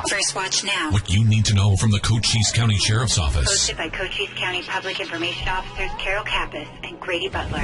First Watch Now. What you need to know from the Cochise County Sheriff's Office. Hosted by Cochise County Public Information Officers Carol Kappas and Grady Butler.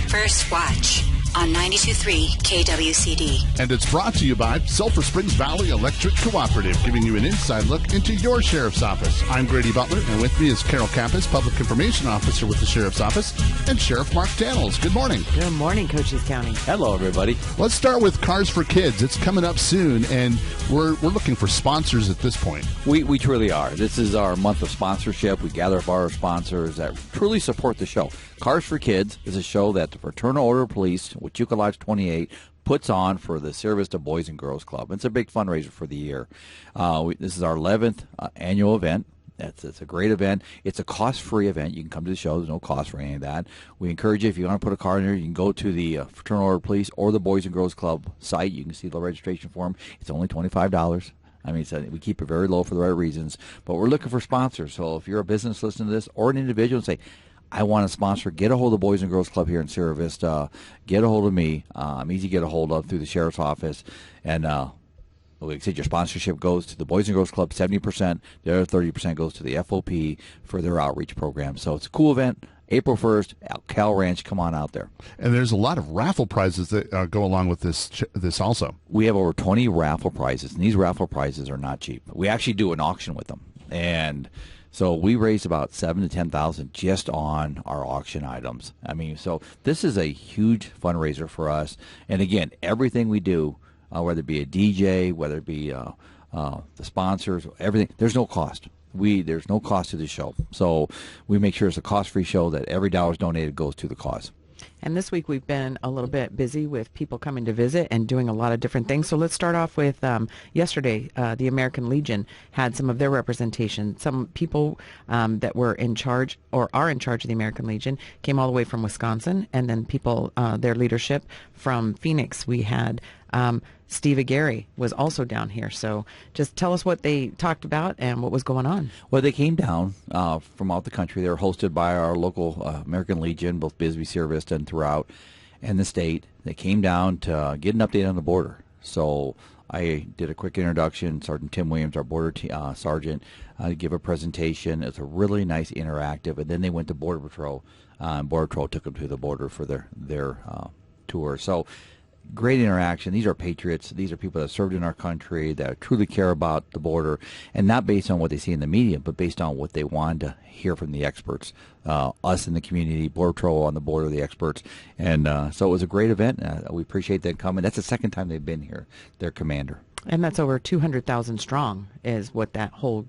First Watch on 92.3 KWCD. And it's brought to you by Sulphur Springs Valley Electric Cooperative, giving you an inside look into your Sheriff's Office. I'm Grady Butler, and with me is Carol Kappas, Public Information Officer with the Sheriff's Office, and Sheriff Mark Daniels. Good morning. Good morning, Cochise County. Hello, everybody. Let's start with Cars for Kids. It's coming up soon, and we're looking for sponsors at this point. We truly are. This is our month of sponsorship. We gather up our sponsors that truly support the show. Cars for Kids is a show that the Fraternal Order of Police, Huachuca Lodge 28, puts on for the Sierra Vista Boys and Girls Club. It's a big fundraiser for the year. This is our 11th annual event. It's a great event. It's a cost-free event. You can come to the show. There's no cost for any of that. We encourage you, if you want to put a car in there, you can go to the Fraternal Order of Police or the Boys and Girls Club site. You can see the registration form. It's only $25. I mean, we keep it very low for the right reasons. But we're looking for sponsors. So if you're a business listening to this or an individual and say, I want to sponsor, get a hold of the Boys and Girls Club here in Sierra Vista. Get a hold of me. I'm easy to get a hold of through the Sheriff's Office. And like I said, your sponsorship goes to the Boys and Girls Club, 70%. The other 30% goes to the FOP for their outreach program. So it's a cool event. April 1st, Cal Ranch, come on out there. And there's a lot of raffle prizes that go along with this also. We have over 20 raffle prizes, and these raffle prizes are not cheap. We actually do an auction with them. And so we raised about $7,000 to $10,000 just on our auction items. I mean, so this is a huge fundraiser for us. And again, everything we do, whether it be a DJ, whether it be the sponsors, everything, there's no cost. There's no cost to the show. So we make sure it's a cost-free show that every dollar donated goes to the cause. And this week we've been a little bit busy with people coming to visit and doing a lot of different things. So let's start off with yesterday, the American Legion had some of their representation. Some people that were in charge or are in charge of the American Legion came all the way from Wisconsin, and then people, their leadership from Phoenix. We had Steve Aguirre was also down here. So just tell us what they talked about and what was going on. Well, they came down from out the country. They were hosted by our local American Legion, both Bisbee, Sierra Vista, and throughout, and the state. They came down to get an update on the border. So I did a quick introduction. Sergeant Tim Williams, our border sergeant, give a presentation. It's a really nice interactive. And then they went to Border Patrol. Border Patrol took them to the border for their tour. So great interaction. These are patriots. These are people that served in our country, that truly care about the border, and not based on what they see in the media, but based on what they wanted to hear from the experts, us in the community, Border Patrol on the border, the experts. And so it was a great event. We appreciate them coming. That's the second time they've been here, their commander. And that's over 200,000 strong is what that whole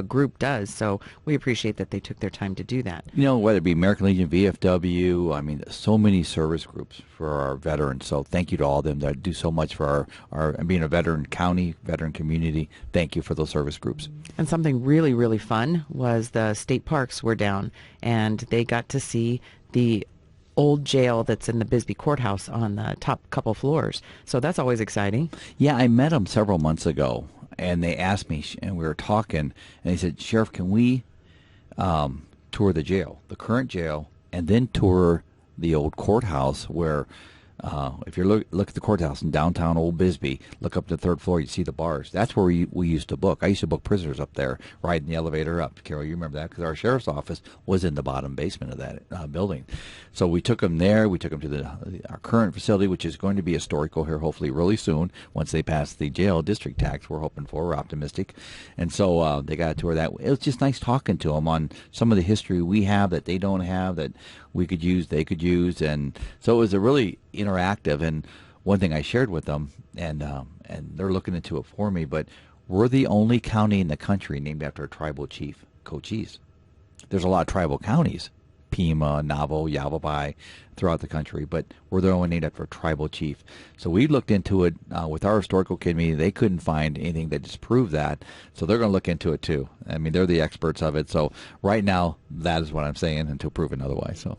group does. So we appreciate that they took their time to do that. You know, whether it be American Legion, VFW, I mean, so many service groups for our veterans. So thank you to all of them that do so much for our being a veteran county, veteran community. Thank you for those service groups. And something really, really fun was the state parks were down, and they got to see the old jail that's in the Bisbee Courthouse on the top couple floors. So that's always exciting. Yeah, I met them several months ago, and they asked me, and we were talking, and they said, Sheriff, can we tour the jail, the current jail, and then tour the old courthouse where if you look at the courthouse in downtown Old Bisbee, look up to the third floor, you see the bars. That's where we used to book. I used to book prisoners up there, riding the elevator up. Carol, you remember that because our sheriff's office was in the bottom basement of that building. So we took them there. We took them to our current facility, which is going to be historical here hopefully really soon once they pass the jail district tax we're hoping for. We're optimistic. And so they got a tour of that. It was just nice talking to them on some of the history we have that they don't have, that we could use, they could use. And so it was a really interactive. And one thing I shared with them, and they're looking into it for me, but we're the only county in the country named after a tribal chief, Cochise. There's a lot of tribal counties, Pima, Navajo, Yavapai, throughout the country, but we're the only named after a tribal chief. So we looked into it with our historical committee. They couldn't find anything that disproved that, so they're going to look into it too. I mean, they're the experts of it. So right now, that is what I'm saying until proven otherwise. So,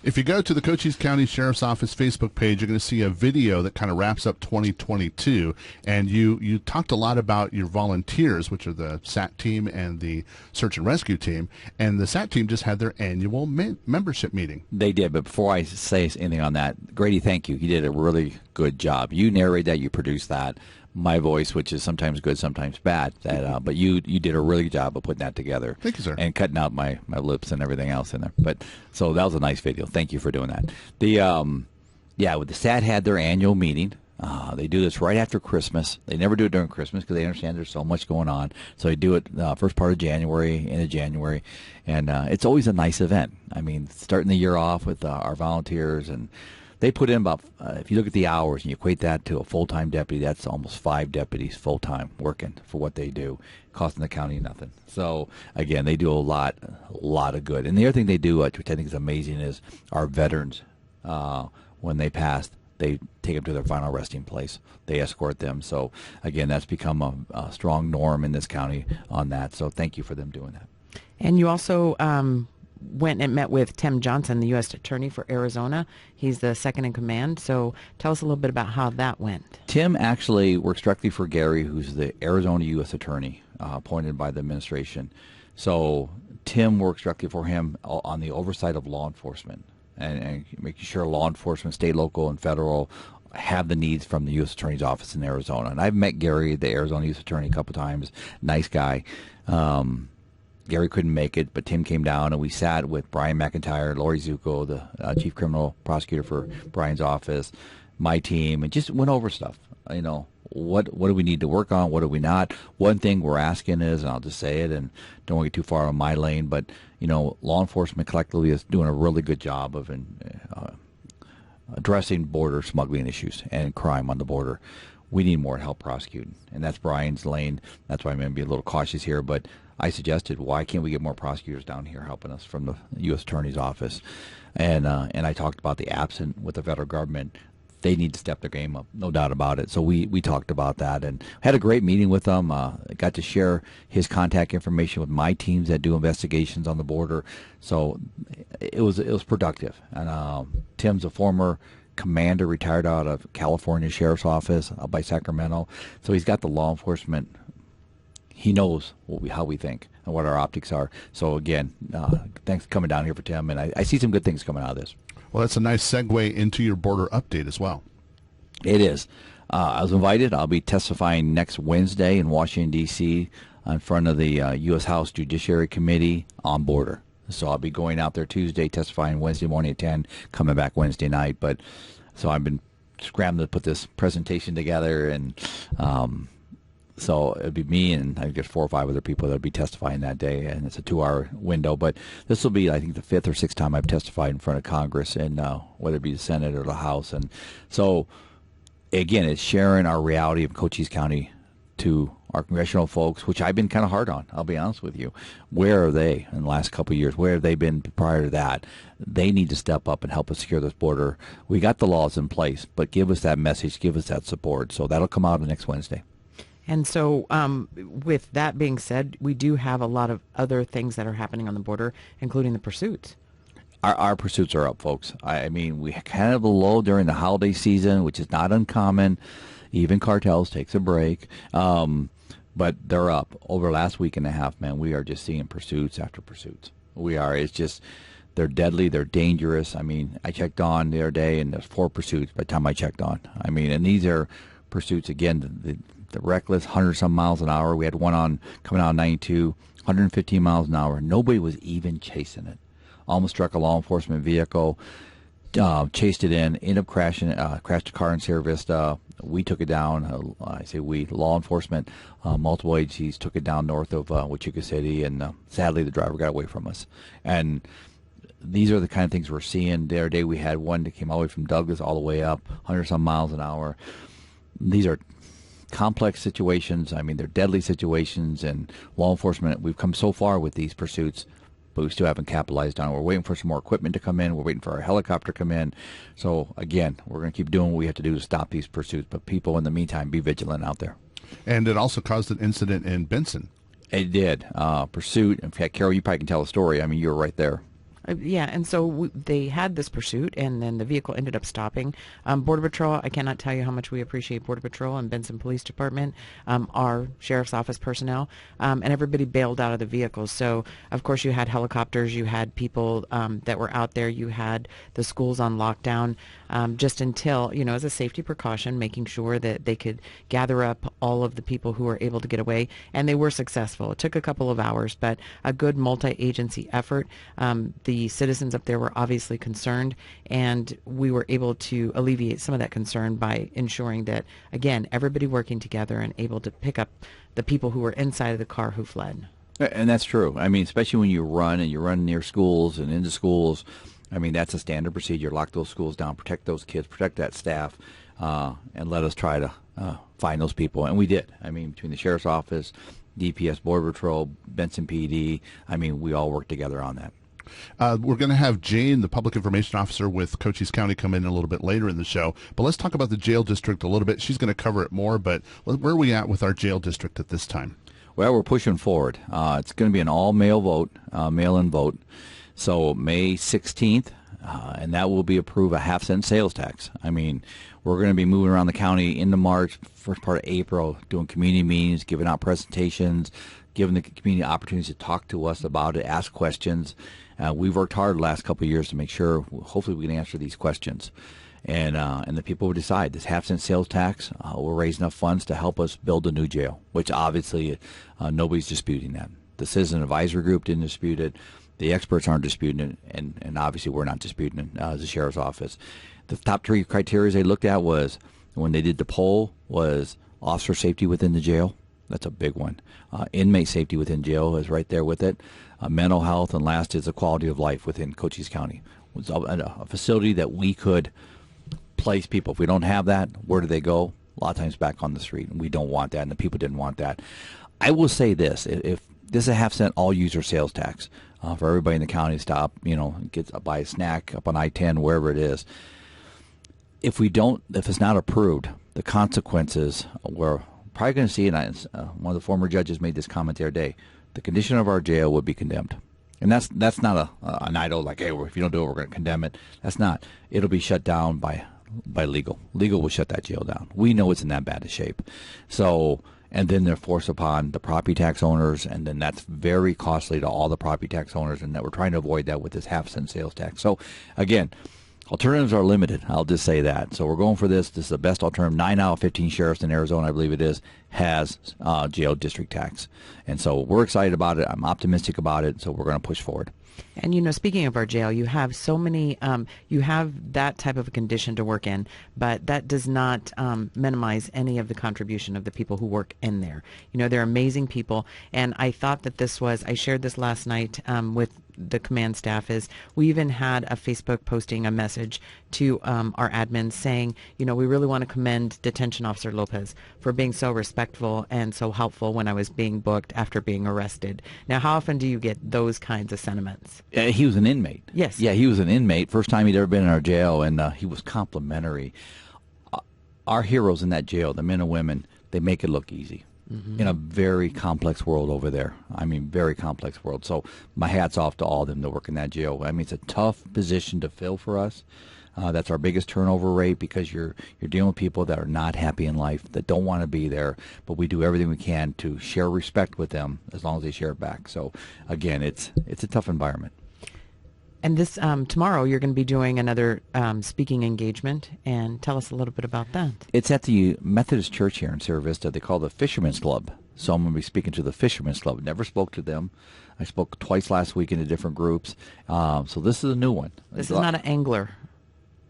if you go to the Cochise County Sheriff's Office Facebook page, you're going to see a video that kind of wraps up 2022, and you talked a lot about your volunteers, which are the SAT team and the search and rescue team, and the SAT team just had their annual membership meeting. They did, but before I say anything on that, Grady, thank you. You did a really good job. You narrated that, you produced that, my voice, which is sometimes good, sometimes bad. But you did a really good job of putting that together. Thank you, sir. And cutting out my lips and everything else in there. But so that was a nice video. Thank you for doing that. With the SAT had their annual meeting. They do this right after Christmas. They never do it during Christmas because they understand there's so much going on. So they do it first part of January, end of January, and it's always a nice event. I mean, starting the year off with our volunteers, and they put in about, if you look at the hours and you equate that to a full-time deputy, that's almost 5 deputies full-time working for what they do, costing the county nothing. So, again, they do a lot of good. And the other thing they do, which I think is amazing, is our veterans, when they pass, they take them to their final resting place. They escort them. So, again, that's become a strong norm in this county on that. So thank you for them doing that. And you also went and met with Tim Johnson, the U.S. Attorney for Arizona. He's the second in command. So tell us a little bit about how that went. Tim actually works directly for Gary, who's the Arizona U.S. Attorney appointed by the administration. So Tim works directly for him on the oversight of law enforcement and making sure law enforcement, state, local, and federal have the needs from the U.S. Attorney's Office in Arizona. And I've met Gary, the Arizona U.S. Attorney, a couple times. Nice guy. Gary couldn't make it, but Tim came down, and we sat with Brian McIntyre, Lori Zucco, the chief criminal prosecutor for Brian's office, my team, and just went over stuff. You know, what do we need to work on? What do we not? One thing we're asking is, and I'll just say it, and don't want to get too far on my lane, but you know, law enforcement collectively is doing a really good job of addressing border smuggling issues and crime on the border. We need more help prosecuting, and that's Brian's lane. That's why I'm going to be a little cautious here, but I suggested, why can't we get more prosecutors down here helping us from the U.S. Attorney's Office? And I talked about the absent with the federal government. They need to step their game up, no doubt about it. So we talked about that and had a great meeting with them. Got to share his contact information with my teams that do investigations on the border. So it was productive. And Tim's a former commander, retired out of California Sheriff's Office by Sacramento. So he's got the law enforcement. He knows how we think and what our optics are. So, again, thanks for coming down here for Tim. And I see some good things coming out of this. Well, that's a nice segue into your border update as well. It is. I was invited. I'll be testifying next Wednesday in Washington, D.C. in front of the U.S. House Judiciary Committee on border. So I'll be going out there Tuesday, testifying Wednesday morning at 10, coming back Wednesday night. But so I've been scrambling to put this presentation together, and so it'd be me and I guess 4 or 5 other people that'll be testifying that day, and it's a 2-hour window. But this will be, I think, the 5th or 6th time I've testified in front of Congress, and whether it be the Senate or the House. And so, again, it's sharing our reality of Cochise County to our congressional folks, which I've been kind of hard on, I'll be honest with you. Where are they in the last couple of years? Where have they been prior to that? They need to step up and help us secure this border. We got the laws in place, but give us that message, give us that support. So that'll come out next Wednesday. And so with that being said, we do have a lot of other things that are happening on the border, including the pursuits. Our pursuits are up, folks. I mean, we kind of a low during the holiday season, which is not uncommon. Even cartels takes a break. But they're up. Over the last week and a half, man, we are just seeing pursuits after pursuits. We are. It's just, they're deadly. They're dangerous. I mean, I checked on the other day, and there's 4 pursuits by the time I checked on. I mean, and these are pursuits, again, the reckless 100-some miles an hour. We had one on coming out of 92, 115 miles an hour. Nobody was even chasing it. Almost struck a law enforcement vehicle, chased it in, ended up crashed a car in Sierra Vista. We took it down. I say we, law enforcement, multiple agencies took it down north of Wichita City, and sadly the driver got away from us. And these are the kind of things we're seeing. The other day we had one that came all the way from Douglas all the way up, 100-some miles an hour. These are complex situations. I mean, they're deadly situations, and law enforcement, we've come so far with these pursuits, but we still haven't capitalized on it. We're waiting for some more equipment to come in. We're waiting for our helicopter to come in. So, again, we're going to keep doing what we have to do to stop these pursuits. But people, in the meantime, be vigilant out there. And it also caused an incident in Benson. It did. Pursuit. In fact, Carol, you probably can tell the story. I mean, you were right there. Yeah, and so they had this pursuit, and then the vehicle ended up stopping. Border Patrol, I cannot tell you how much we appreciate Border Patrol and Benson Police Department, our Sheriff's Office personnel, and everybody bailed out of the vehicles. So, of course, you had helicopters, you had people that were out there, you had the schools on lockdown, just until, as a safety precaution, making sure that they could gather up all of the people who were able to get away, and they were successful. It took a couple of hours, but a good multi-agency effort. The citizens up there were obviously concerned, and we were able to alleviate some of that concern by ensuring that, again, everybody working together and able to pick up the people who were inside of the car who fled. And that's true. I mean, especially when you run near schools and into schools. I mean, that's a standard procedure. Lock those schools down, protect those kids, protect that staff, and let us try to find those people. And we did. I mean, between the Sheriff's Office, DPS, Border Patrol, Benson PD, I mean, we all worked together on that. We're going to have Jane, the public information officer with Cochise County, come in a little bit later in the show. But let's talk about the jail district a little bit. She's going to cover it more, but where are we at with our jail district at this time? Well, we're pushing forward. It's going to be an all-mail vote, mail-in vote. So May 16th, and that will be approved a half-cent sales tax. I mean, we're going to be moving around the county into March, first part of April, doing community meetings, giving out presentations, giving the community opportunities to talk to us about it, ask questions. We've worked hard the last couple of years to make sure, hopefully, we can answer these questions. And the people will decide. This half-cent sales tax will raise enough funds to help us build a new jail, which obviously nobody's disputing that. The Citizen Advisory Group didn't dispute it. The experts aren't disputing it, and obviously we're not disputing it as the Sheriff's Office. The top three criteria they looked at was, when they did the poll, was officer safety within the jail. That's a big one. Inmate safety within jail is right there with it. Mental health, and last is the quality of life within Cochise County. It's a facility that we could place people. If we don't have that, where do they go? A lot of times back on the street, and we don't want that, and the people didn't want that. I will say this: if this is a half-cent all-user sales tax for everybody in the county to stop, buy a snack up on I-10, wherever it is. If it's not approved, the consequences, we're probably going to see, and one of the former judges made this comment the other day, the condition of our jail would be condemned. And that's not an idle, like, hey, if you don't do it, we're going to condemn it. That's not. It'll be shut down by legal. Legal will shut that jail down. We know it's in that bad a shape. So, and then they're forced upon the property tax owners, and then that's very costly to all the property tax owners, and that we're trying to avoid that with this half-cent sales tax. So, again, alternatives are limited. I'll just say that. So we're going for this. This is the best alternative. 9 out of 15 sheriffs in Arizona, I believe it is, has jail district tax. And so we're excited about it. I'm optimistic about it. So we're going to push forward. And, speaking of our jail, you have so many, you have that type of a condition to work in, but that does not minimize any of the contribution of the people who work in there. They're amazing people. And I thought that I shared this last night with the command staff, is we even had a Facebook posting a message to our admins saying, we really want to commend Detention Officer Lopez for being so respectful and so helpful when I was being booked after being arrested. Now, how often do you get those kinds of sentiments? He was an inmate. Yes. Yeah, he was an inmate. First time he'd ever been in our jail, and he was complimentary. Our heroes in that jail, the men and women, they make it look easy. Mm-hmm. In a very complex world over there. I mean, very complex world. So my hat's off to all of them that work in that jail. I mean, it's a tough position to fill for us. That's our biggest turnover rate, because you're dealing with people that are not happy in life, that don't want to be there, but we do everything we can to share respect with them as long as they share it back. So, again, it's a tough environment. And this tomorrow, you're going to be doing another speaking engagement, and tell us a little bit about that. It's at the Methodist Church here in Sierra Vista. They call it the Fisherman's Club. So I'm going to be speaking to the Fisherman's Club. Never spoke to them. I spoke twice last week into different groups. So this is a new one. This is not an angler.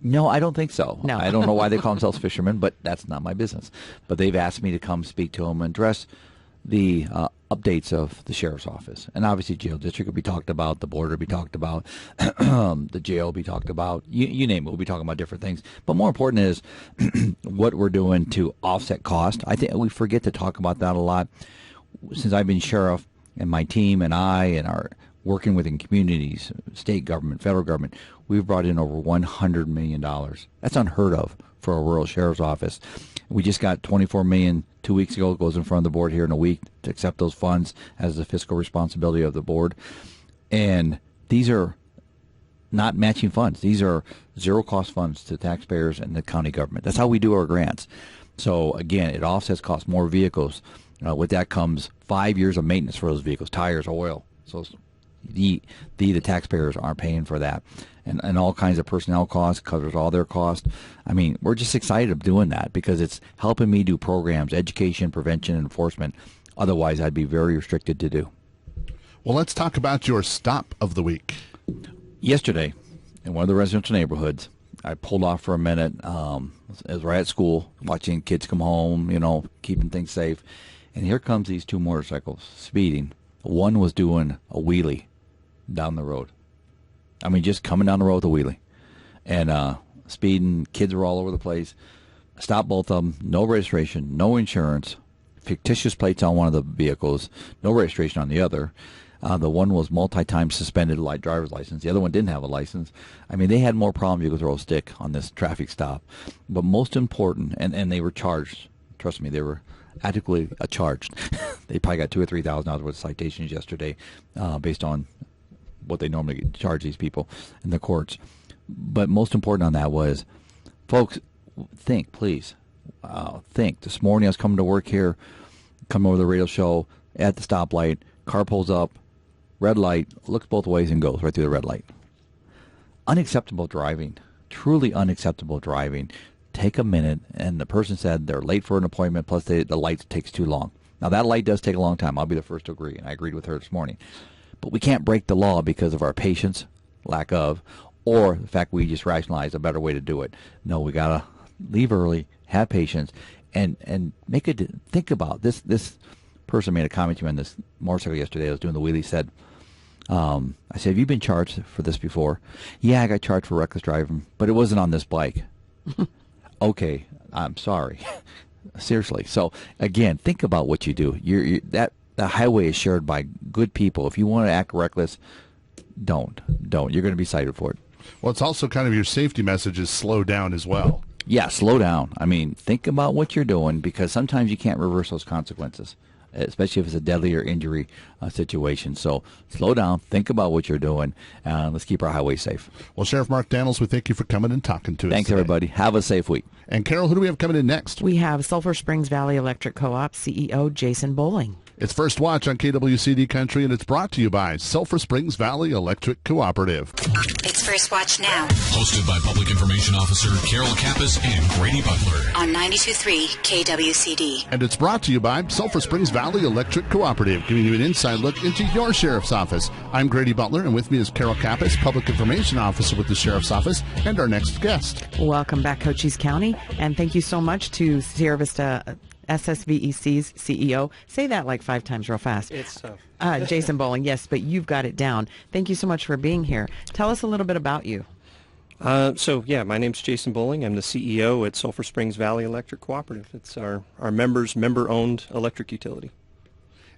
No, I don't think so. No. I don't know why they call themselves fishermen, but that's not my business. But they've asked me to come speak to them and address the updates of the Sheriff's Office. And obviously jail district will be talked about, the border will be talked about, the jail will be talked about, you name it, we'll be talking about different things. But more important is what we're doing to offset cost. I think we forget to talk about that a lot. Since I've been sheriff, and my team and I and our working within communities, state government, federal government, we've brought in over $100 million. That's unheard of for a rural sheriff's office. We just got $24 million 2 weeks ago. It goes in front of the board here in a week to accept those funds as the fiscal responsibility of the board. And these are not matching funds. These are zero-cost funds to taxpayers and the county government. That's how we do our grants. So, again, it offsets costs, more vehicles. With that comes 5 years of maintenance for those vehicles, tires, oil. So the taxpayers aren't paying for that. And all kinds of personnel costs, covers all their costs. I mean, we're just excited of doing that because it's helping me do programs, education, prevention, enforcement. Otherwise, I'd be very restricted to do. Well, let's talk about your stop of the week. Yesterday, in one of the residential neighborhoods, I pulled off for a minute. I was right at school, watching kids come home, keeping things safe. And here comes these two motorcycles speeding. One was doing a wheelie down the road. I mean, just coming down the road with a wheelie. And speeding, kids were all over the place. Stopped both of them, no registration, no insurance, fictitious plates on one of the vehicles, no registration on the other. The one was multi-time suspended driver's license. The other one didn't have a license. I mean, they had more problems you could throw a stick on this traffic stop. But most important, and they were charged. Trust me, they were adequately charged. They probably got $2,000 or $3,000 worth of citations yesterday based on what they normally charge these people in the courts. But most important on that was, folks, think, please. Think. This morning I was coming to work here, coming over the radio show, at the stoplight, car pulls up, red light, looks both ways and goes right through the red light. Unacceptable driving. Truly unacceptable driving. Take a minute, and the person said they're late for an appointment, plus the light takes too long. Now, that light does take a long time. I'll be the first to agree, and I agreed with her this morning. But we can't break the law because of our patience, lack of, or the fact we just rationalize a better way to do it. No, we got to leave early, have patience, and make it. Think about this. This person made a comment to me on this motorcycle yesterday. I was doing the wheelie. Said, I said, have you been charged for this before? Yeah, I got charged for reckless driving, but it wasn't on this bike. Okay, I'm sorry. Seriously. So again, think about what you do. The highway is shared by good people. If you want to act reckless, don't. You're going to be cited for it. Well, it's also kind of your safety message is slow down as well. Yeah, slow down. I mean, think about what you're doing because sometimes you can't reverse those consequences, especially if it's a deadly or injury situation. So slow down, think about what you're doing, and let's keep our highways safe. Well, Sheriff Mark Daniels, we thank you for coming and talking to us. Thanks, today. Everybody. Have a safe week. And Carol, who do we have coming in next? We have Sulphur Springs Valley Electric Co-op CEO Jason Bowling. It's First Watch on KWCD Country, and it's brought to you by Sulphur Springs Valley Electric Cooperative. It's First Watch now. Hosted by Public Information Officer Carol Kappas and Grady Butler. On 92.3 KWCD. And it's brought to you by Sulphur Springs Valley Electric Cooperative, giving you an inside look into your sheriff's office. I'm Grady Butler, and with me is Carol Kappas, Public Information Officer with the Sheriff's Office, and our next guest. Welcome back, Cochise County, and thank you so much to Sierra Vista SSVEC's CEO. Say that like 5 times real fast. It's tough. Jason Bowling, yes, but you've got it down. Thank you so much for being here. Tell us a little bit about you. My name's Jason Bowling. I'm the CEO at Sulphur Springs Valley Electric Cooperative. It's our member-owned electric utility.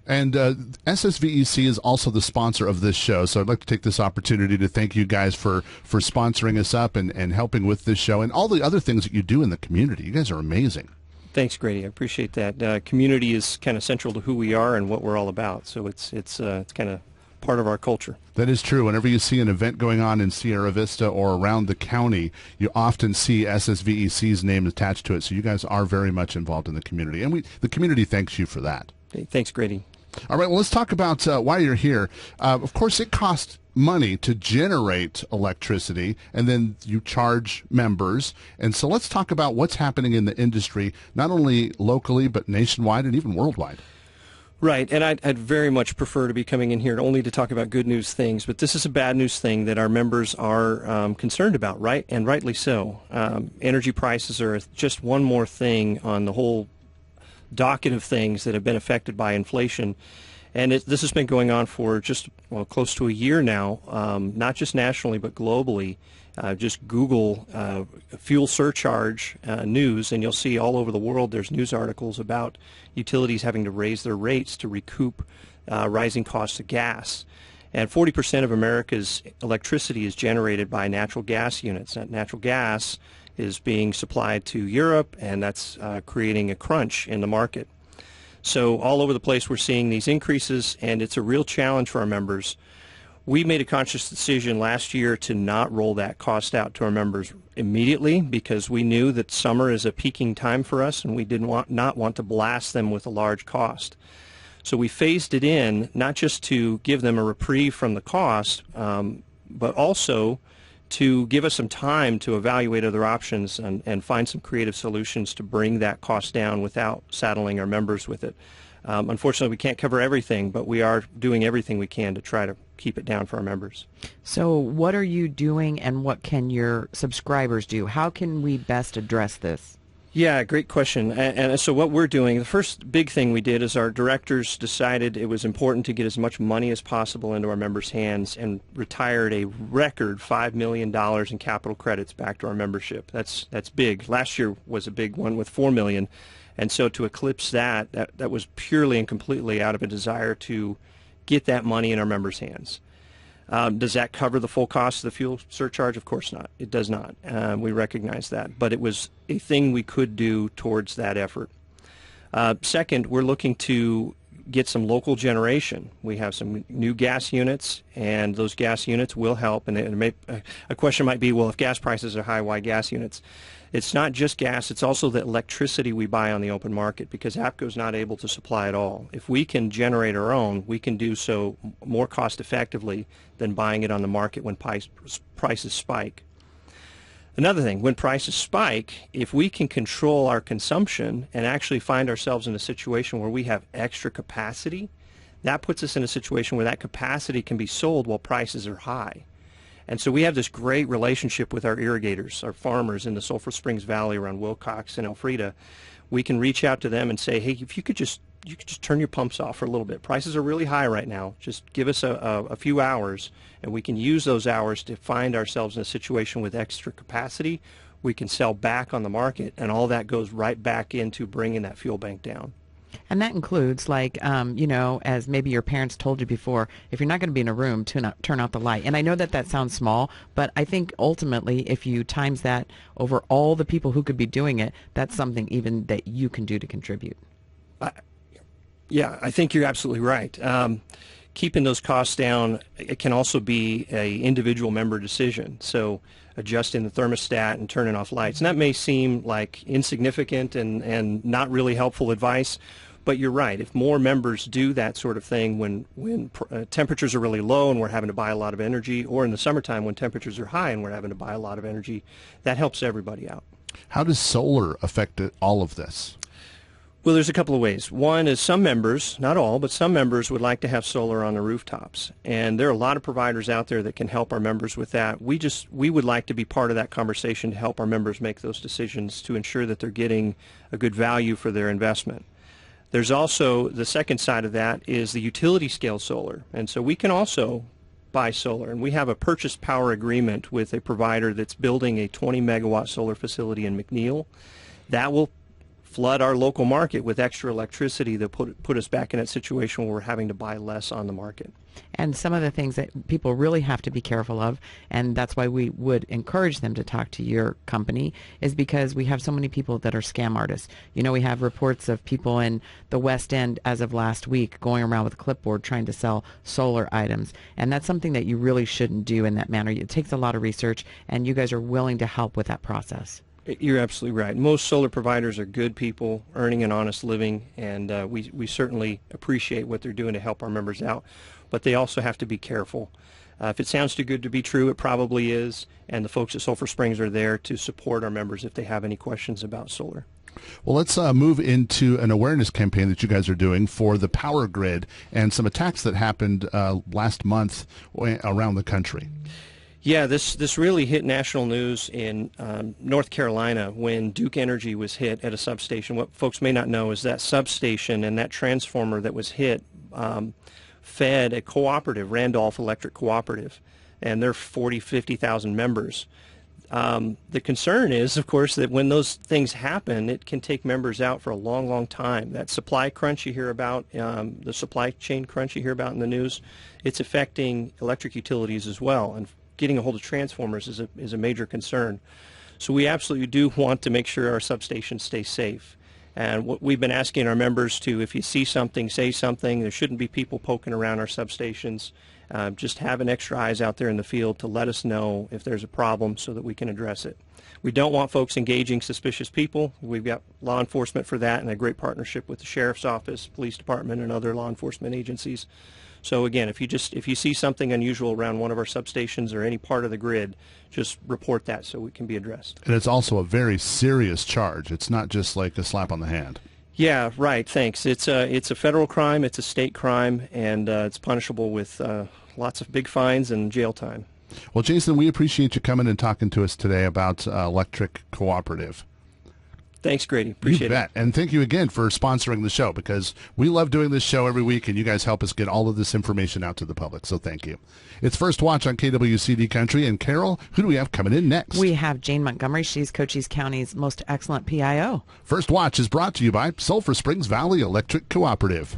And SSVEC is also the sponsor of this show, so I'd like to take this opportunity to thank you guys for sponsoring us up and helping with this show and all the other things that you do in the community. You guys are amazing. Thanks, Grady. I appreciate that. Community is kind of central to who we are and what we're all about, so it's kind of part of our culture. That is true. Whenever you see an event going on in Sierra Vista or around the county, you often see SSVEC's name attached to it, so you guys are very much involved in the community, and the community thanks you for that. Hey, thanks, Grady. All right, well, let's talk about why you're here. Of course, it costs money to generate electricity, and then you charge members. And so let's talk about what's happening in the industry, not only locally, but nationwide and even worldwide. Right, and I'd very much prefer to be coming in here only to talk about good news things, but this is a bad news thing that our members are concerned about, right? And rightly so. Energy prices are just one more thing on the whole docket of things that have been affected by inflation. And this has been going on for just close to a year now, not just nationally but globally. Just Google fuel surcharge news, and you'll see all over the world there's news articles about utilities having to raise their rates to recoup rising costs of gas. And 40% of America's electricity is generated by natural gas units. That natural gas is being supplied to Europe, and that's creating a crunch in the market. So all over the place we're seeing these increases, and it's a real challenge for our members. We made a conscious decision last year to not roll that cost out to our members immediately because we knew that summer is a peaking time for us and we not want to blast them with a large cost. So we phased it in, not just to give them a reprieve from the cost, but also to give us some time to evaluate other options and find some creative solutions to bring that cost down without saddling our members with it. Unfortunately, we can't cover everything, but we are doing everything we can to try to keep it down for our members. So what are you doing and what can your subscribers do? How can we best address this? Yeah, great question. And so what we're doing, the first big thing we did is our directors decided it was important to get as much money as possible into our members' hands and retired a record $5 million in capital credits back to our membership. That's big. Last year was a big one with $4 million. And so to eclipse that was purely and completely out of a desire to get that money in our members' hands. Does that cover the full cost of the fuel surcharge? Of course not. It does not. We recognize that. But it was a thing we could do towards that effort. Second, we're looking to get some local generation. We have some new gas units, and those gas units will help. And a question might be, well, if gas prices are high, why gas units? It's not just gas, it's also the electricity we buy on the open market because APCO is not able to supply it all. If we can generate our own, we can do so more cost effectively than buying it on the market when prices spike. Another thing, when prices spike, if we can control our consumption and actually find ourselves in a situation where we have extra capacity, that puts us in a situation where that capacity can be sold while prices are high. And so we have this great relationship with our irrigators, our farmers in the Sulphur Springs Valley around Wilcox and Elfrida. We can reach out to them and say, hey, if you could just turn your pumps off for a little bit. Prices are really high right now. Just give us a few hours, and we can use those hours to find ourselves in a situation with extra capacity. We can sell back on the market, and all that goes right back into bringing that fuel bank down. And that includes, like, as maybe your parents told you before, if you're not going to be in a room, turn out the light. And I know that sounds small, but I think ultimately if you times that over all the people who could be doing it, that's something even that you can do to contribute. Yeah, I think you're absolutely right. Keeping those costs down, it can also be a individual member decision. So adjusting the thermostat and turning off lights. And that may seem like insignificant and not really helpful advice, but you're right. If more members do that sort of thing when temperatures are really low and we're having to buy a lot of energy, or in the summertime when temperatures are high and we're having to buy a lot of energy, that helps everybody out. How does solar affect all of this? Well, there's a couple of ways. One is some members, not all, but some members would like to have solar on the rooftops. And there are a lot of providers out there that can help our members with that. We would like to be part of that conversation to help our members make those decisions to ensure that they're getting a good value for their investment. There's also the second side of that is the utility scale solar. And so we can also buy solar. And we have a purchase power agreement with a provider that's building a 20 megawatt solar facility in McNeil. That will flood our local market with extra electricity that put us back in that situation where we're having to buy less on the market. And some of the things that people really have to be careful of, and that's why we would encourage them to talk to your company, is because we have so many people that are scam artists. You know, we have reports of people in the West End as of last week going around with a clipboard trying to sell solar items. And that's something that you really shouldn't do in that manner. It takes a lot of research, and you guys are willing to help with that process. You're absolutely right. Most solar providers are good people earning an honest living, and we certainly appreciate what they're doing to help our members out. But they also have to be careful. If it sounds too good to be true, it probably is, and the folks at Sulphur Springs are there to support our members if they have any questions about solar. Well, let's move into an awareness campaign that you guys are doing for the power grid and some attacks that happened last month around the country. Yeah, this really hit national news in North Carolina when Duke Energy was hit at a substation. What folks may not know is that substation and that transformer that was hit fed a cooperative, Randolph Electric Cooperative, and they're 50,000 members. The concern is, of course, that when those things happen, it can take members out for a long, long time. That supply crunch you hear about, the supply chain crunch you hear about in the news, it's affecting electric utilities as well. And getting a hold of transformers is a major concern. So we absolutely do want to make sure our substations stay safe. And what we've been asking our members to, if you see something, say something. There shouldn't be people poking around our substations. just having extra eyes out there in the field to let us know if there's a problem so that we can address it. We don't want folks engaging suspicious people. We've got law enforcement for that and a great partnership with the Sheriff's Office, Police Department, and other law enforcement agencies. So again, if you see something unusual around one of our substations or any part of the grid, just report that so it can be addressed. And it's also a very serious charge. It's not just like a slap on the hand. Yeah, right. Thanks. It's a federal crime. It's a state crime, and it's punishable with lots of big fines and jail time. Well, Jason, we appreciate you coming and talking to us today about Electric Cooperative. Thanks, Grady. Appreciate it. You bet. And thank you again for sponsoring the show, because we love doing this show every week, and you guys help us get all of this information out to the public. So thank you. It's First Watch on KWCD Country. And Carol, who do we have coming in next? We have Jane Montgomery. She's Cochise County's most excellent PIO. First Watch is brought to you by Sulphur Springs Valley Electric Cooperative.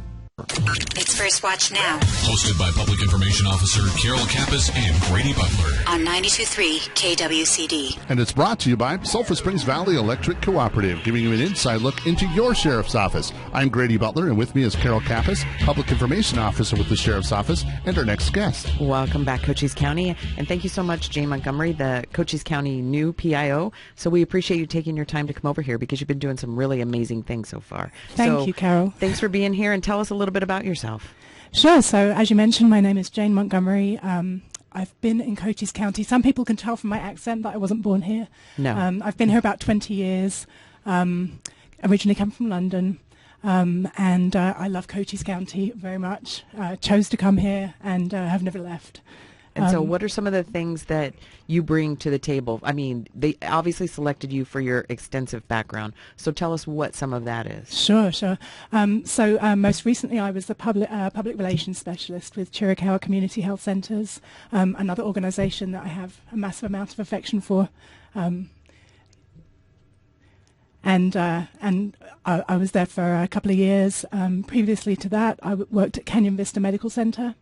It's First Watch Now. Hosted by Public Information Officer Carol Kappas and Grady Butler. On 92.3 KWCD. And it's brought to you by Sulphur Springs Valley Electric Cooperative, giving you an inside look into your Sheriff's Office. I'm Grady Butler, and with me is Carol Kappas, Public Information Officer with the Sheriff's Office, and our next guest. Welcome back, Cochise County. And thank you so much, Jane Montgomery, the Cochise County new PIO. So we appreciate you taking your time to come over here, because you've been doing some really amazing things so far. Thank you, Carol. Thanks for being here, and tell us a little bit about yourself. Sure. So as you mentioned, my name is Jane Montgomery. I've been in Cochise County. Some people can tell from my accent that I wasn't born here. No. I've been here about 20 years. Originally came from London. And I love Cochise County very much. Chose to come here and have never left. And so what are some of the things that you bring to the table? I mean, they obviously selected you for your extensive background. So tell us what some of that is. Sure. So most recently I was the public relations specialist with Chiricahua Community Health Centres, another organisation that I have a massive amount of affection for. And I was there for a couple of years. Previously to that, I worked at Canyon Vista Medical Centre.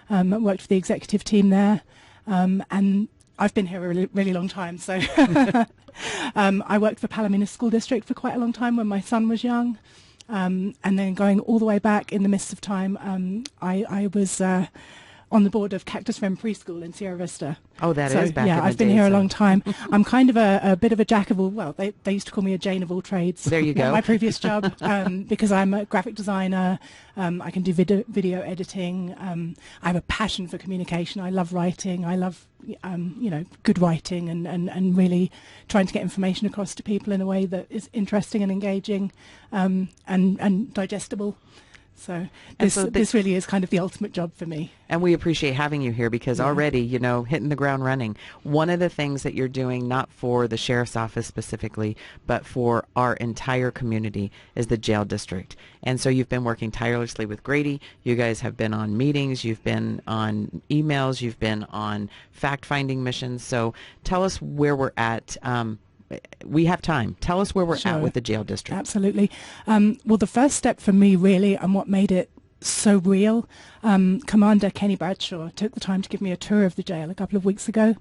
I worked for the executive team there, and I've been here a really, really long time. So I worked for Palomino School District for quite a long time when my son was young, and then going all the way back in the midst of time, I was on the board of Cactus Fen Preschool in Sierra Vista. Oh, that is back in the Yeah, I've been day, here a so. long time. I'm kind of a bit of a jack of all, well, they used to call me a Jane of all trades. There you go. My previous job, because I'm a graphic designer, I can do video editing. I have a passion for communication. I love writing. I love, good writing and really trying to get information across to people in a way that is interesting and engaging, and digestible. So this really is kind of the ultimate job for me. And we appreciate having you here, because already, hitting the ground running. One of the things that you're doing, not for the Sheriff's Office specifically, but for our entire community, is the jail district. And so you've been working tirelessly with Grady. You guys have been on meetings. You've been on emails. You've been on fact-finding missions. So tell us where we're at. We have time. Tell us where we're at with the jail district. Absolutely. Well, the first step for me, really, and what made it so real, Commander Kenny Bradshaw took the time to give me a tour of the jail a couple of weeks ago,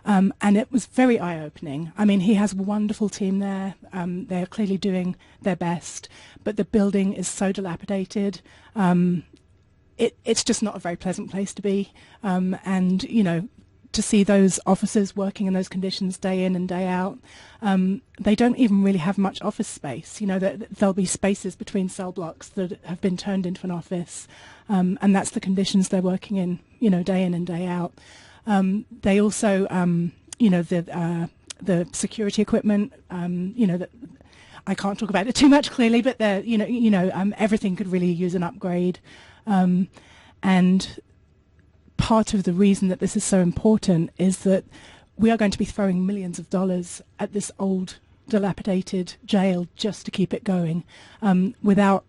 and it was very eye-opening. I mean, he has a wonderful team there. They're clearly doing their best, but the building is so dilapidated. It's just not a very pleasant place to be, and, to see those officers working in those conditions day in and day out. They don't even really have much office space. There'll be spaces between cell blocks that have been turned into an office, and that's the conditions they're working in, day in and day out. They also, the security equipment, that I can't talk about it too much clearly, but everything could really use an upgrade, and part of the reason that this is so important is that we are going to be throwing millions of dollars at this old, dilapidated jail just to keep it going, without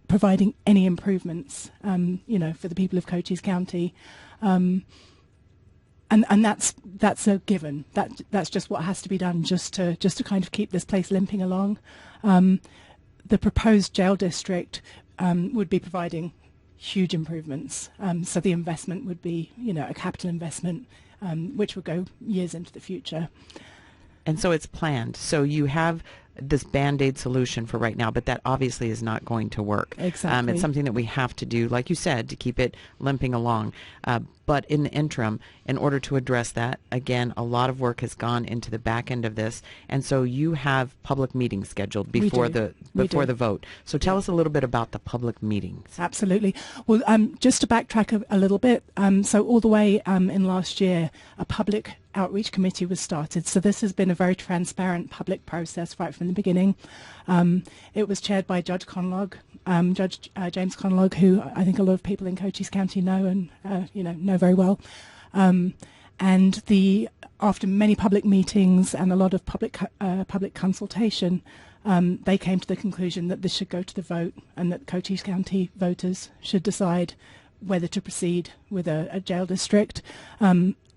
providing any improvements, for the people of Cochise County. And that's a given. That's just what has to be done just to kind of keep this place limping along. The proposed jail district would be providing huge improvements. So the investment would be, a capital investment, which would go years into the future. And so it's planned. So you have this Band-Aid solution for right now, but that obviously is not going to work. Exactly. It's something that we have to do, like you said, to keep it limping along. But in the interim, in order to address that, again, a lot of work has gone into the back end of this, and so you have public meetings scheduled before the vote. So tell us a little bit about the public meetings. Absolutely. Well, just to backtrack a little bit, so all the way in last year, a public outreach committee was started. So this has been a very transparent public process right from the beginning. It was chaired by Judge Conlog, Judge James Conlog, who I think a lot of people in Cochise County know and know very well. And after many public meetings and a lot of public consultation, they came to the conclusion that this should go to the vote and that Cochise County voters should decide whether to proceed with a jail district.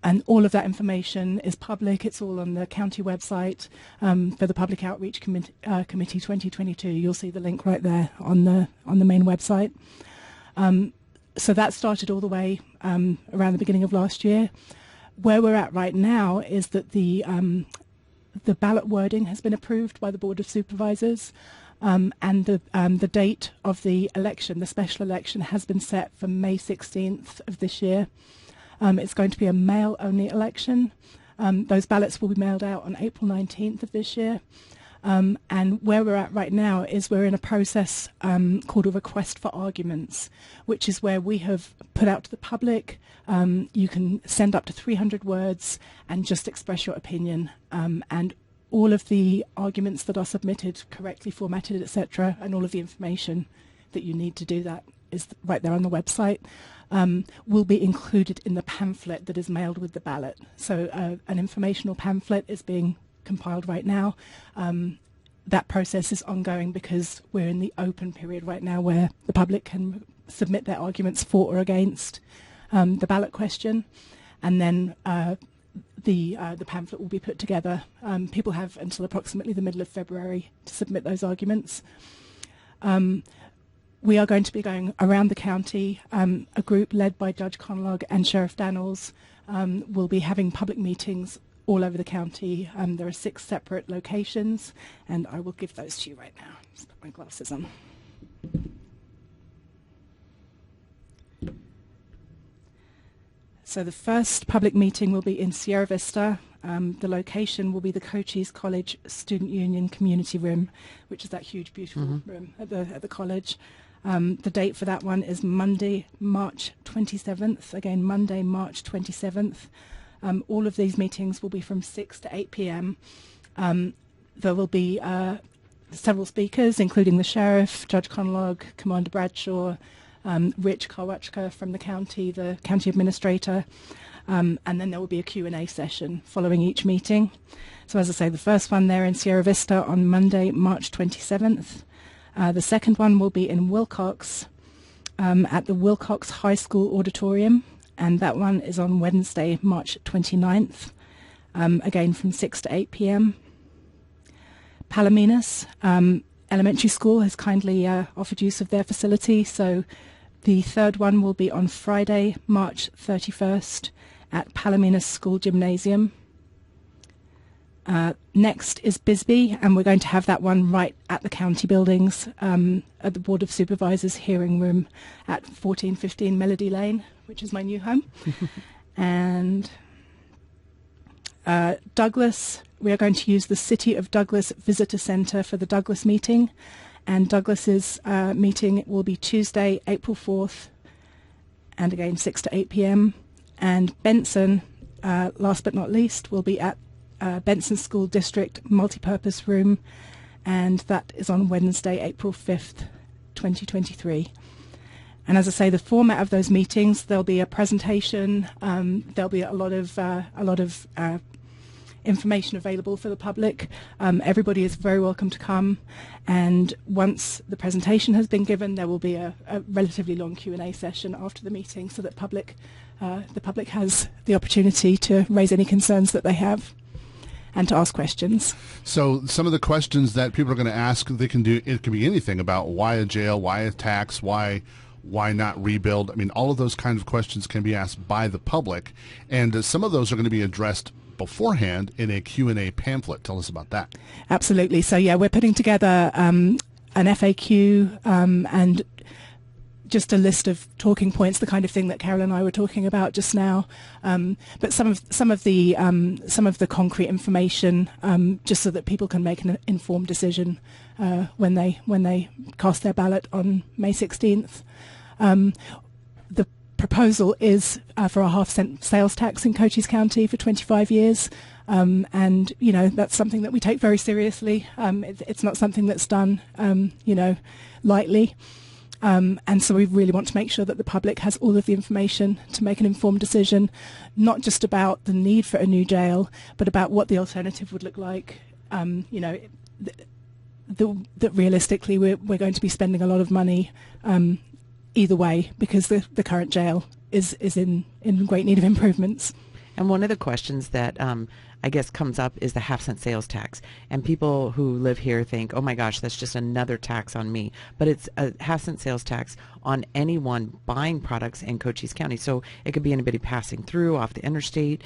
And all of that information is public. It's all on the county website for the Public Outreach Committee 2022. You'll see the link right there on the main website. So that started all the way around the beginning of last year. Where we're at right now is that the ballot wording has been approved by the Board of Supervisors, and the date of the election, the special election, has been set for May 16th of this year. It's going to be a mail-only election. Those ballots will be mailed out on April 19th of this year. And where we're at right now is we're in a process called a request for arguments, which is where we have put out to the public, you can send up to 300 words and just express your opinion. And all of the arguments that are submitted, correctly formatted, etc., and all of the information that you need to do that is right there on the website, will be included in the pamphlet that is mailed with the ballot. So an informational pamphlet is being compiled right now. That process is ongoing because we're in the open period right now where the public can submit their arguments for or against the ballot question, and then the pamphlet will be put together. People have until approximately the middle of February to submit those arguments. We are going to be going around the county. A group led by Judge Conlog and Sheriff Daniels will be having public meetings all over the county. There are 6 separate locations, and I will give those to you right now. Just put my glasses on. So the first public meeting will be in Sierra Vista. The location will be the Cochise College Student Union Community Room, which is that huge, beautiful room at the college. The date for that one is Monday, March 27th. Again, Monday, March 27th. All of these meetings will be from 6 to 8 p.m. There will be several speakers, including the Sheriff, Judge Conlog, Commander Bradshaw, Rich Karwachka from the county administrator, and then there will be a Q&A session following each meeting. So as I say, the first one there in Sierra Vista on Monday, March 27th. The second one will be in Wilcox at the Wilcox High School Auditorium, and that one is on Wednesday, March 29th, again from 6 to 8 p.m. Palominas Elementary School has kindly offered use of their facility, so the third one will be on Friday, March 31st at Palominas School Gymnasium. Next is Bisbee, and we're going to have that one right at the county buildings at the Board of Supervisors hearing room at 1415 Melody Lane, which is my new home. And Douglas, we are going to use the City of Douglas Visitor Center for the Douglas meeting, and Douglas's meeting will be Tuesday, April 4th, and again 6 to 8 p.m. And Benson, last but not least, will be at Benson School District Multipurpose Room, and that is on Wednesday, April 5th, 2023. And as I say, the format of those meetings, there'll be a presentation, there'll be a lot of information available for the public. Everybody is very welcome to come, and once the presentation has been given, there will be a relatively long Q&A session after the meeting, so that the public has the opportunity to raise any concerns that they have and to ask questions. So some of the questions that people are going to ask, it can be anything about why a jail, why a tax, why not rebuild. I mean, all of those kinds of questions can be asked by the public, and some of those are going to be addressed beforehand in a Q&A pamphlet. Tell us about that. Absolutely. So, yeah, we're putting together an FAQ and just a list of talking points, the kind of thing that Carol and I were talking about just now. But some of the concrete information, just so that people can make an informed decision when they cast their ballot on May 16th. The proposal is for a 0.5-cent sales tax in Cochise County for 25 years. And, you know, that's something that we take very seriously. It's not something that's done, lightly. And so we really want to make sure that the public has all of the information to make an informed decision, not just about the need for a new jail, but about what the alternative would look like. That realistically we're going to be spending a lot of money either way, because the current jail is in great need of improvements. And one of the questions that I guess comes up is the 0.5-cent sales tax. And people who live here think, oh my gosh, that's just another tax on me. But it's a 0.5-cent sales tax on anyone buying products in Cochise County. So it could be anybody passing through off the interstate,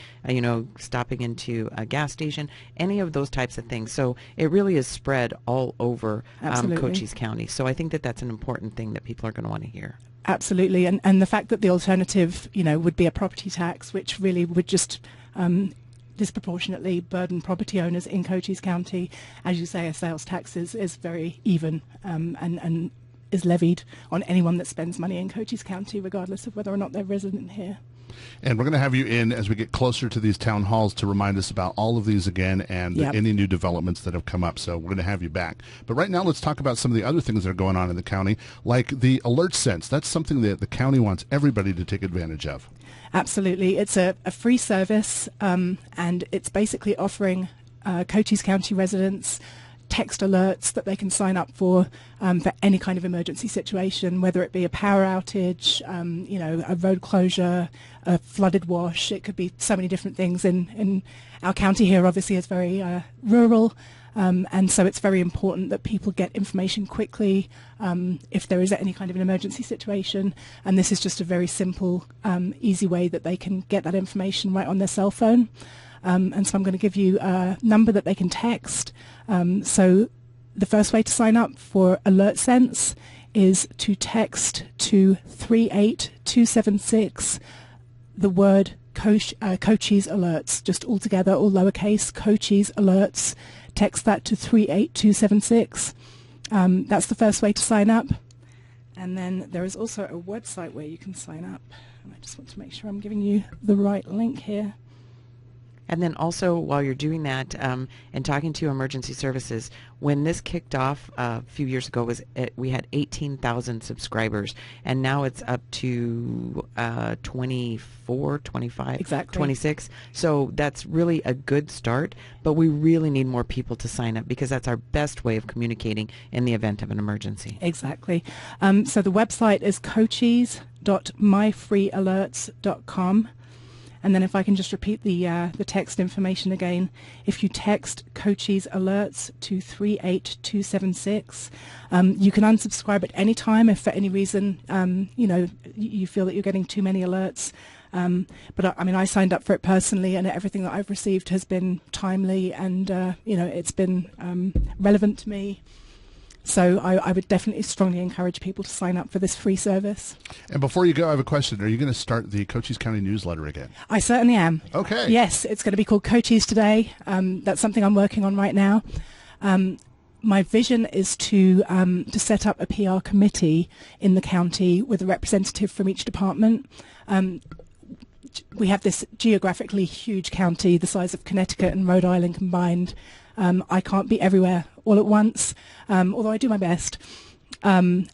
stopping into a gas station, any of those types of things. So it really is spread all over Cochise County. So I think that that's an important thing that people are going to want to hear. Absolutely. And the fact that the alternative, would be a property tax, which really would just disproportionately burden property owners in Cochise County. As you say, a sales tax is very even and is levied on anyone that spends money in Cochise County, regardless of whether or not they're resident here. And we're going to have you in as we get closer to these town halls to remind us about all of these again and any new developments that have come up. So we're going to have you back. But right now, let's talk about some of the other things that are going on in the county, like the Alert Sense. That's something that the county wants everybody to take advantage of. Absolutely. It's a free service, and it's basically offering Cochise County residents text alerts that they can sign up for any kind of emergency situation, whether it be a power outage, a road closure, a flooded wash. It could be so many different things. In our county here, obviously, is very rural, and so it's very important that people get information quickly if there is any kind of an emergency situation. And this is just a very simple, easy way that they can get that information right on their cell phone. And so I'm going to give you a number that they can text. So the first way to sign up for Alert Sense is to text to 38276 the word Cochise Alerts, just all together, all lowercase, Cochise Alerts. Text that to 38276. That's the first way to sign up. And then there is also a website where you can sign up. And I just want to make sure I'm giving you the right link here. And then also, while you're doing that and talking to emergency services, when this kicked off a few years ago, we had 18,000 subscribers, and now it's up to 24, 25, exactly. 26. So that's really a good start, but we really need more people to sign up because that's our best way of communicating in the event of an emergency. Exactly. So the website is cochise.myfreealerts.com. And then if I can just repeat the text information again, if you text Cochise Alerts to 38276, you can unsubscribe at any time if for any reason, you feel that you're getting too many alerts. But I signed up for it personally, and everything that I've received has been timely and, it's been relevant to me. So I would definitely strongly encourage people to sign up for this free service. And before you go, I have a question. Are you going to start the Cochise County newsletter again? I certainly am. Okay. Yes, it's going to be called Cochise Today. That's something I'm working on right now. My vision is to set up a PR committee in the county with a representative from each department. We have this geographically huge county, the size of Connecticut and Rhode Island combined. I can't be everywhere all at once, although I do my best. And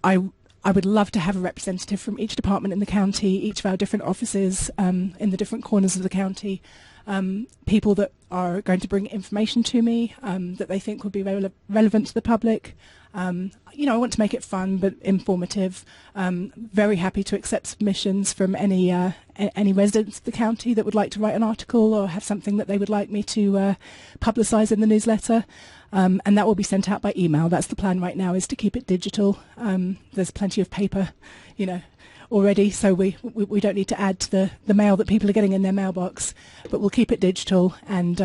I would love to have a representative from each department in the county, each of our different offices in the different corners of the county, people that are going to bring information to me that they think would be relevant to the public. I want to make it fun but informative. Very happy to accept submissions from any residents of the county that would like to write an article or have something that they would like me to publicise in the newsletter. And that will be sent out by email. That's the plan right now, is to keep it digital. There's plenty of paper, already, so we don't need to add to the mail that people are getting in their mailbox. But we'll keep it digital, and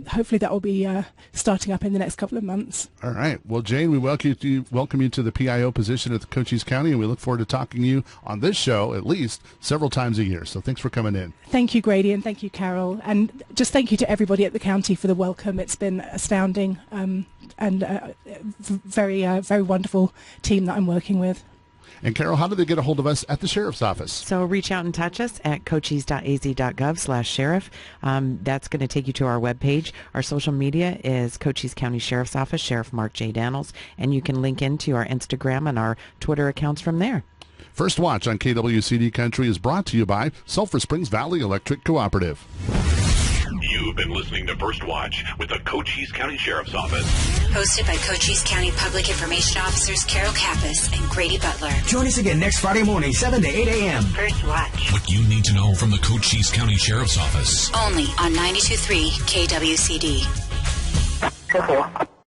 hopefully that will be starting up in the next couple of months. All right. Well, Jane, we welcome you to the PIO position at the Cochise County, and we look forward to talking to you on this show at least several times a year. So thanks for coming in. Thank you, Grady, and thank you, Carol. And just thank you to everybody at the county for the welcome. It's been astounding, and very wonderful team that I'm working with. And Carol, how do they get a hold of us at the Sheriff's Office? So reach out and touch us at cochise.az.gov/sheriff. That's going to take you to our webpage. Our social media is Cochise County Sheriff's Office, Sheriff Mark J. Daniels, and you can link into our Instagram and our Twitter accounts from there. First Watch on KWCD Country is brought to you by Sulphur Springs Valley Electric Cooperative. You've been listening to First Watch with the Cochise County Sheriff's Office. Hosted by Cochise County Public Information Officers Carol Kappas and Grady Butler. Join us again next Friday morning, 7 to 8 a.m. First Watch. What you need to know from the Cochise County Sheriff's Office. Only on 92.3 KWCD.